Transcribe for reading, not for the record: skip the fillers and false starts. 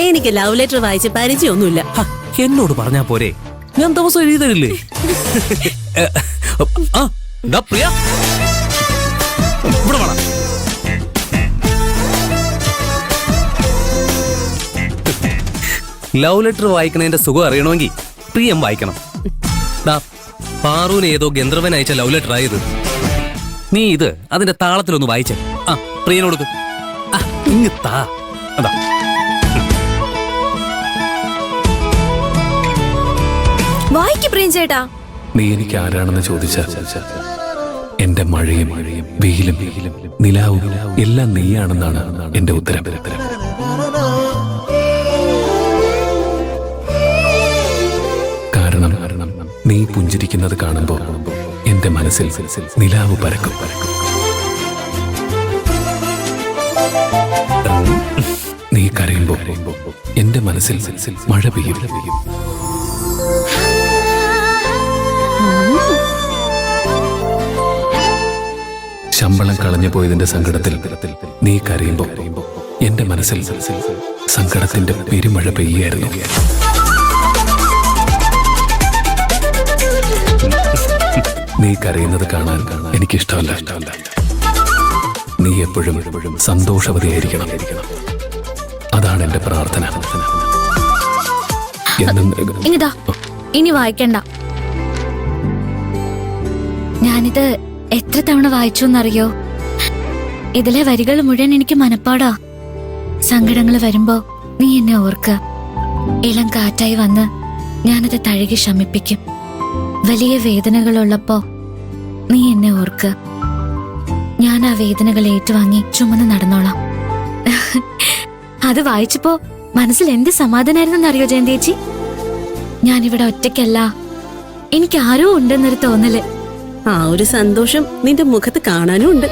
എനിക്ക് love letter വായിച്ച് പരിചയമൊന്നുമില്ല. എന്നോട് പറഞ്ഞാ പോരെ, ഞാൻ ദിവസം എഴുതി തരില്ലേ? പ്രിയ ഇവിടെ വേണം. ലവ് ലെറ്റർ വായിക്കണതിന്റെ സുഖം അറിയണമെങ്കിൽ പ്രിയം വായിക്കണം. പാറുവിന് ഏതോ ഗന്ധർവൻ അയച്ച ലവ് ലെറ്റർ ആയത്. നീ ഇത് അതിന്റെ താളത്തിലൊന്ന് വായിച്ചേ. പ്രിയനോട് ഇങ്ങത്താ. അതാ വായിക്ക് പ്രിയം ചേട്ടാ. നീ എനിക്ക് ആരാണെന്ന് ചോദിച്ചാൽ എന്റെ മഴയും വെയിലും നിലാവും എല്ലാം നീയാണെന്നാണ് എന്റെ ഉത്തരം. കാരണം നീ പുഞ്ചിരിക്കുന്നത് കാണുമ്പോൾ എന്റെ മനസ്സിൽ നിലാവ് പരക്കും. നീ കരയുമ്പോൾ എന്റെ മനസ്സിൽ മഴ പെയ്യും. ശമ്പളം കളഞ്ഞു പോയതിന്റെ സങ്കടത്തിൽ നീ കരയുമ്പോൾ എന്റെ മനസ്സിൽ സങ്കടത്തിന്റെ പെരുമഴ പെയ്യായിരുന്നു. നീ കരയുന്നത് കാണാൻ എനിക്കിഷ്ടമല്ല. നീ എപ്പോഴും സന്തോഷവതിയായിരിക്കണം. അതാണ് എന്റെ പ്രാർത്ഥന. ഇങ്ങതാ, ഇനി വായിക്കണ്ട. ഞാനിത് എത്ര തവണ വായിച്ചു എന്നറിയോ? ഇതിലെ വരികൾ മുഴുവൻ എനിക്ക് മനപ്പാടാ. സങ്കടങ്ങൾ വരുമ്പോ നീ എന്നെ ഓർക്ക. ഇളം കാറ്റായി വന്ന് ഞാനത് തഴുകി ശമിപ്പിക്കും. വലിയ വേദനകളുള്ളപ്പോ നീ എന്നെ ഓർക്ക. ഞാൻ ആ വേദനകൾ ഏറ്റുവാങ്ങി ചുമന്ന് നടന്നോളാം. അത് വായിച്ചപ്പോ മനസ്സിൽ എന്ത് സമാധാനായിരുന്നറിയോ ജയന്തേച്ചി? ഞാനിവിടെ ഒറ്റയ്ക്കല്ല, എനിക്ക് ആരോ ഉണ്ടെന്നൊരു തോന്നല്. ആ ഒരു സന്തോഷം നിന്റെ മുഖത്ത് കാണാനും ഉണ്ട്.